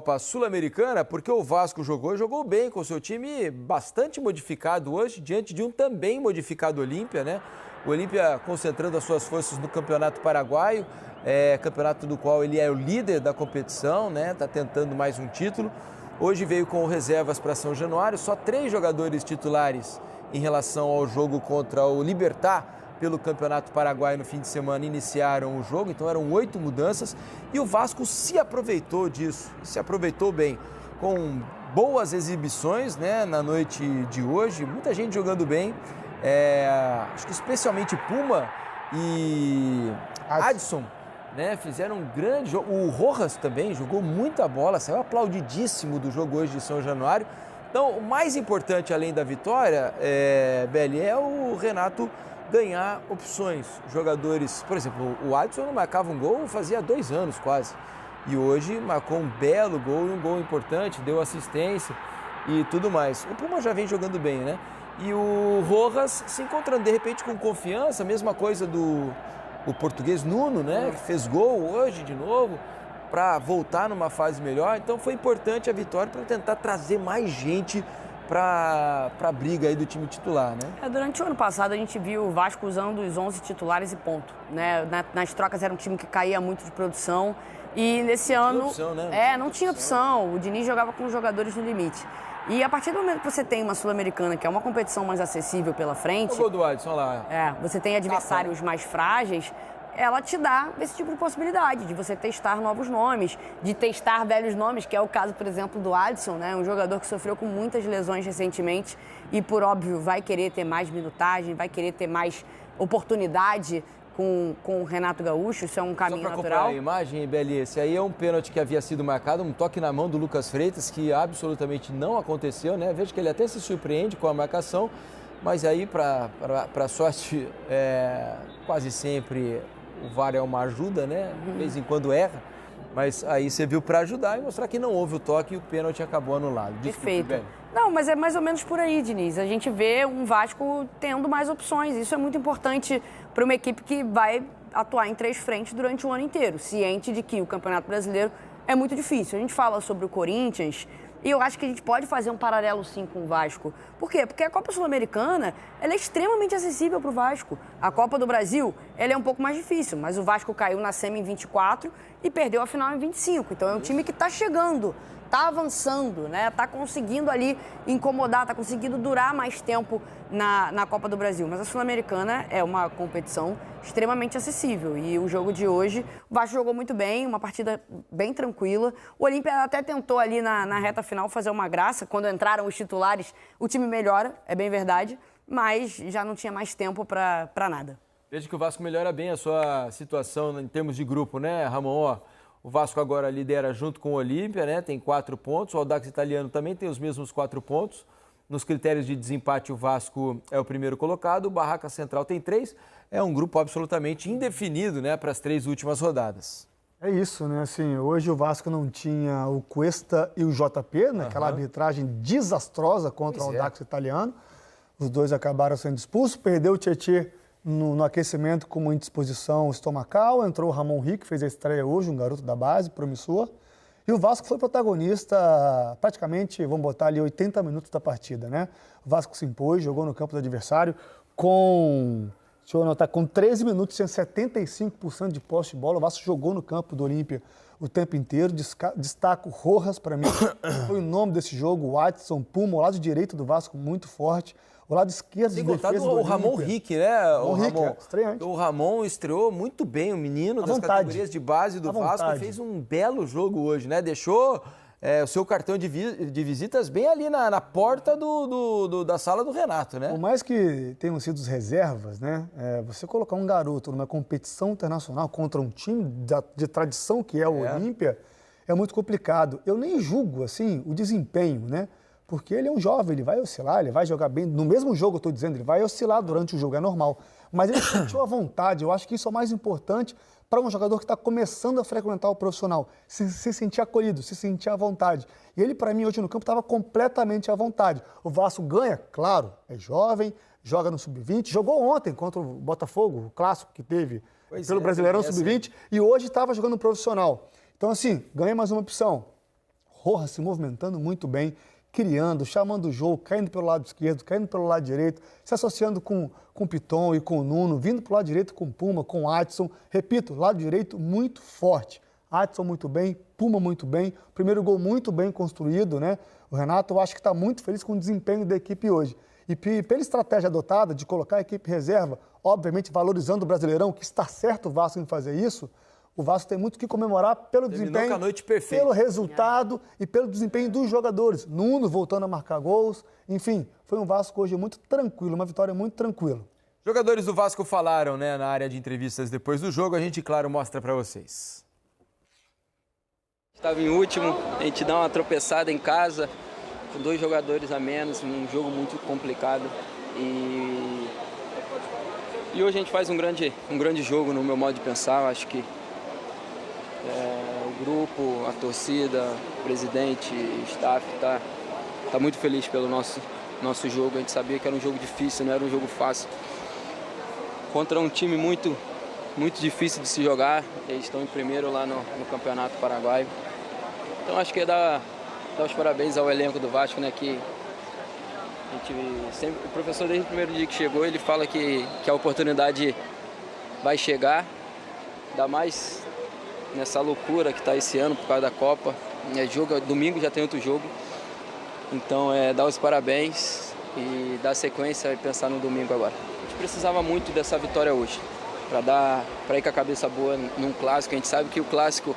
Copa Sul-Americana, porque o Vasco jogou bem com o seu time bastante modificado hoje, diante de um também modificado Olímpia, né? O Olímpia concentrando as suas forças no Campeonato Paraguaio, campeonato do qual ele é o líder da competição, né? Está tentando mais um título. Hoje veio com reservas para São Januário, só 3 jogadores titulares em relação ao jogo contra o Libertad pelo Campeonato Paraguaio no fim de semana iniciaram o jogo, então eram 8 mudanças e o Vasco se aproveitou disso, se aproveitou bem, com boas exibições, né, na noite de hoje, muita gente jogando bem, acho que especialmente Puma e Adson, né, fizeram um grande jogo. O Rojas também jogou muita bola, saiu aplaudidíssimo do jogo hoje de São Januário. Então, o mais importante, além da vitória, Belli, é o Renato ganhar opções. Jogadores, por exemplo, o Adson não marcava um gol fazia 2 anos quase. E hoje marcou um belo gol e um gol importante, deu assistência e tudo mais. O Puma já vem jogando bem, né? E o Rojas se encontrando de repente com confiança, mesma coisa do português Nuno, né? Que fez gol hoje de novo, para voltar numa fase melhor. Então foi importante a vitória para tentar trazer mais gente para a briga aí do time titular, né? Durante o ano passado a gente viu o Vasco usando os 11 titulares e ponto, né? Nas trocas era um time que caía muito de produção e nesse ano... Não tinha opção, né? Não tinha opção. O Diniz jogava com os jogadores no limite. E a partir do momento que você tem uma Sul-Americana, que é uma competição mais acessível pela frente... O gol do Adson, olha lá. Você tem adversários mais frágeis, ela te dá esse tipo de possibilidade de você testar novos nomes, de testar velhos nomes, que é o caso, por exemplo, do Adson, né? Um jogador que sofreu com muitas lesões recentemente e, por óbvio, vai querer ter mais minutagem, vai querer ter mais oportunidade com o Renato Gaúcho, isso é um caminho natural. Só para acompanhar a imagem, Belli, esse aí é um pênalti que havia sido marcado, um toque na mão do Lucas Freitas, que absolutamente não aconteceu, né? Veja que ele até se surpreende com a marcação, mas aí, para sorte, quase sempre o VAR é uma ajuda, né? De vez em quando erra, mas aí você viu para ajudar e mostrar que não houve o toque e o pênalti acabou anulado. Desculpe, perfeito. Belli. Não, mas é mais ou menos por aí, Diniz. A gente vê um Vasco tendo mais opções. Isso é muito importante para uma equipe que vai atuar em 3 frentes durante o ano inteiro, ciente de que o Campeonato Brasileiro é muito difícil. A gente fala sobre o Corinthians e eu acho que a gente pode fazer um paralelo, sim, com o Vasco. Por quê? Porque a Copa Sul-Americana ela é extremamente acessível para o Vasco. A Copa do Brasil ela é um pouco mais difícil, mas o Vasco caiu na semi em 24 e perdeu a final em 25. Então é um time que está chegando, está avançando, né? Está conseguindo ali incomodar, está conseguindo durar mais tempo na Copa do Brasil. Mas a Sul-Americana é uma competição extremamente acessível. E o jogo de hoje, o Vasco jogou muito bem, uma partida bem tranquila. O Olímpia até tentou ali na reta final fazer uma graça. Quando entraram os titulares, o time melhora, é bem verdade, mas já não tinha mais tempo para nada. Veja que o Vasco melhora bem a sua situação em termos de grupo, né, Ramon? O Vasco agora lidera junto com o Olímpia, né? Tem 4 pontos. O Audax Italiano também tem os mesmos 4 pontos. Nos critérios de desempate, o Vasco é o primeiro colocado. O Barraca Central tem 3. É um grupo absolutamente indefinido, né? Para as 3 últimas rodadas. É isso, né? Assim, hoje o Vasco não tinha o Cuesta e o JP, naquela arbitragem desastrosa contra o Audax Italiano. Os dois acabaram sendo expulsos. Perdeu o Tietê no aquecimento com uma indisposição estomacal. Entrou o Ramon Rick, fez a estreia hoje, um garoto da base, promissor. E o Vasco foi protagonista praticamente, vamos botar ali, 80 minutos da partida, né? O Vasco se impôs, jogou no campo do adversário com, deixa eu anotar, com 13 minutos, tinha 75% de posse de bola. O Vasco jogou no campo do Olímpia o tempo inteiro. Destaco Rojas, para mim, foi o nome desse jogo. O Adson, Puma, o lado direito do Vasco muito forte. O lado esquerdo de defesa do o Ramon Rick, né? O Ramon estreou muito bem, o menino das categorias de base do Vasco, fez um belo jogo hoje, né? Deixou o seu cartão de visitas bem ali na porta da sala do Renato, né? Por mais que tenham sido as reservas, né? Você colocar um garoto numa competição internacional contra um time de tradição que é o Olímpia é muito complicado. Eu nem julgo, assim, o desempenho, né? Porque ele é um jovem, ele vai oscilar, ele vai jogar bem. No mesmo jogo, eu estou dizendo, ele vai oscilar durante o jogo, é normal. Mas ele sentiu a vontade, eu acho que isso é o mais importante para um jogador que está começando a frequentar o profissional. Se sentir acolhido, se sentir à vontade. E ele, para mim, hoje no campo, estava completamente à vontade. O Vasco ganha, claro, é jovem, joga no Sub-20, jogou ontem contra o Botafogo, o clássico que teve pelo Brasileirão Sub-20, e hoje estava jogando no profissional. Então, assim, ganha mais uma opção. Rojas se movimentando muito bem, criando, chamando o jogo, caindo pelo lado esquerdo, caindo pelo lado direito, se associando com o Piton e com o Nuno, vindo pelo lado direito com o Puma, com o Adson. Repito, lado direito muito forte. Adson muito bem, Puma muito bem, primeiro gol muito bem construído, né? O Renato, eu acho que está muito feliz com o desempenho da equipe hoje. E pela estratégia adotada de colocar a equipe reserva, obviamente valorizando o Brasileirão, que está certo o Vasco em fazer isso, o Vasco tem muito que comemorar pelo desempenho, com a noite perfeita, pelo resultado e pelo desempenho dos jogadores. Nuno voltando a marcar gols, enfim, foi um Vasco hoje muito tranquilo, uma vitória muito tranquila. Jogadores do Vasco falaram, né, na área de entrevistas depois do jogo, a gente, claro, mostra para vocês. Estava em último, a gente dá uma tropeçada em casa, com 2 jogadores a menos, um jogo muito complicado. E hoje a gente faz um grande jogo no meu modo de pensar. Eu acho que o grupo, a torcida, o presidente, o staff tá muito feliz pelo nosso jogo. A gente sabia que era um jogo difícil, não era um jogo fácil. Contra um time muito difícil de se jogar. Eles estão em primeiro lá no Campeonato Paraguaio. Então acho que é dar os parabéns ao elenco do Vasco, né? Que a gente sempre, o professor desde o primeiro dia que chegou, ele fala que a oportunidade vai chegar, ainda mais nessa loucura que está esse ano por causa da Copa. Domingo já tem outro jogo. Então dar os parabéns e dar sequência e pensar no domingo agora. A gente precisava muito dessa vitória hoje, para ir com a cabeça boa num clássico. A gente sabe que o clássico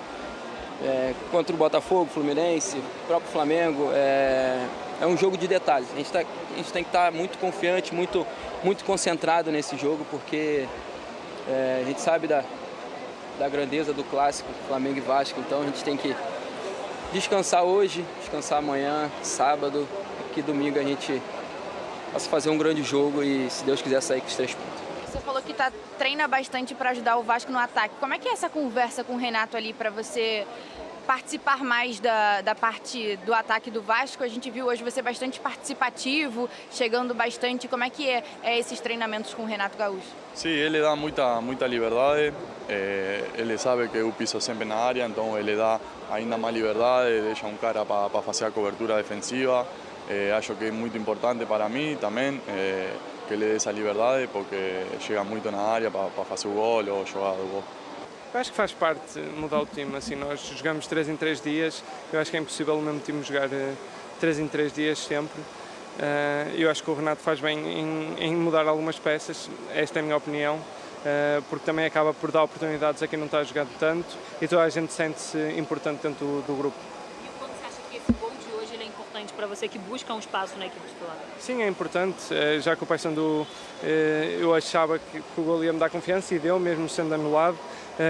contra o Botafogo, Fluminense, o próprio Flamengo, é um jogo de detalhes. A gente tem que estar muito confiante, muito concentrado nesse jogo, porque a gente sabe da grandeza do clássico, Flamengo e Vasco. Então a gente tem que descansar hoje, descansar amanhã, sábado, que domingo a gente possa fazer um grande jogo e, se Deus quiser, sair com os 3 pontos. Você falou que treina bastante para ajudar o Vasco no ataque. Como é que é essa conversa com o Renato ali para você participar mais da parte do ataque do Vasco? A gente viu hoje você bastante participativo, chegando bastante. Como é que é esses treinamentos com o Renato Gaúcho? Sim, ele dá muita liberdade. Ele sabe que eu piso sempre na área, então ele dá ainda mais liberdade, deixa um cara para fazer a cobertura defensiva. Acho que é muito importante para mim também. Que ele dê essa liberdade, porque chega muito na área para fazer o gol ou jogar o gol. Eu acho que faz parte mudar o time. Assim, nós jogamos 3 em 3 dias. Eu acho que é impossível o mesmo time jogar 3 em 3 dias sempre. Eu acho que o Renato faz bem em mudar algumas peças. Esta é a minha opinião. Porque também acaba por dar oportunidades a quem não está jogando tanto e toda a gente sente-se importante dentro do grupo. E quando você acha que esse gol de hoje ele é importante para você, que busca um espaço na equipe titular? Sim, é importante, já que o Paysandu eu achava que o gol ia me dar confiança e deu, mesmo sendo anulado,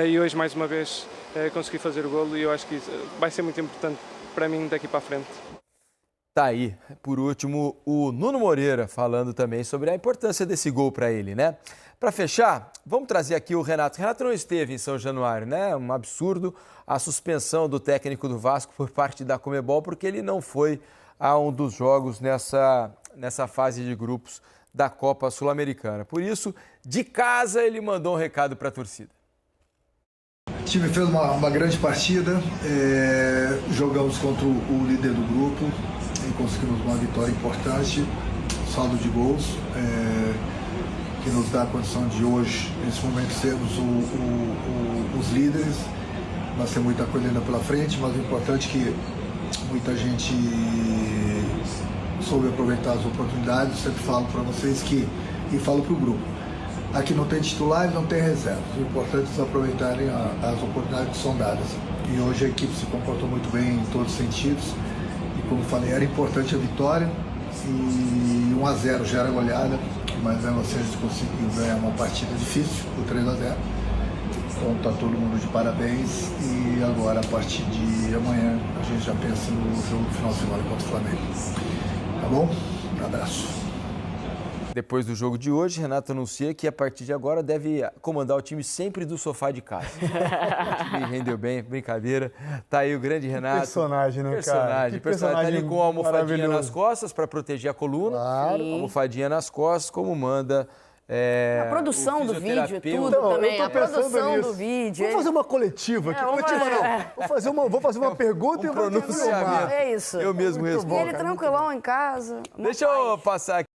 e hoje mais uma vez consegui fazer o golo e eu acho que isso vai ser muito importante para mim daqui para a frente. Tá aí, por último, o Nuno Moreira falando também sobre a importância desse gol para ele, né? Para fechar, vamos trazer aqui o Renato. O Renato não esteve em São Januário, né? Um absurdo a suspensão do técnico do Vasco por parte da Conmebol, porque ele não foi a um dos jogos nessa fase de grupos da Copa Sul-Americana. Por isso, de casa, ele mandou um recado para a torcida. O time fez uma grande partida, jogamos contra o líder do grupo e conseguimos uma vitória importante, saldo de gols, que nos dá a condição de hoje, nesse momento, sermos os líderes. Nós temos muita coisa ainda pela frente, mas o importante é que muita gente soube aproveitar as oportunidades. Eu sempre falo para vocês e falo para o grupo, aqui não tem titulares, não tem reservas. O importante é aproveitarem as oportunidades que são dadas. E hoje a equipe se comportou muito bem em todos os sentidos. E como falei, era importante a vitória. E 1-0 já era goleada, mas mesmo assim a gente conseguiu ganhar uma partida difícil, por 3-0. Então está todo mundo de parabéns. E agora, a partir de amanhã, a gente já pensa no jogo do final de semana contra o Flamengo. Tá bom? Um abraço. Depois do jogo de hoje, Renato anuncia que a partir de agora deve comandar o time sempre do sofá de casa. O time rendeu bem, brincadeira. Tá aí o grande Renato. Personagem, né, cara? Personagem. Tá ali com a almofadinha nas costas para proteger a coluna. Claro. Almofadinha nas costas, como manda A produção do vídeo, tudo Então, também. eu A tô pensando produção nisso. do vídeo. Vamos fazer uma coletiva aqui. Coletiva não. Vou fazer uma pergunta e vou pronunciamento. É isso. Eu mesmo Muito respondo. E ele tranquilão em casa. Deixa eu passar aqui.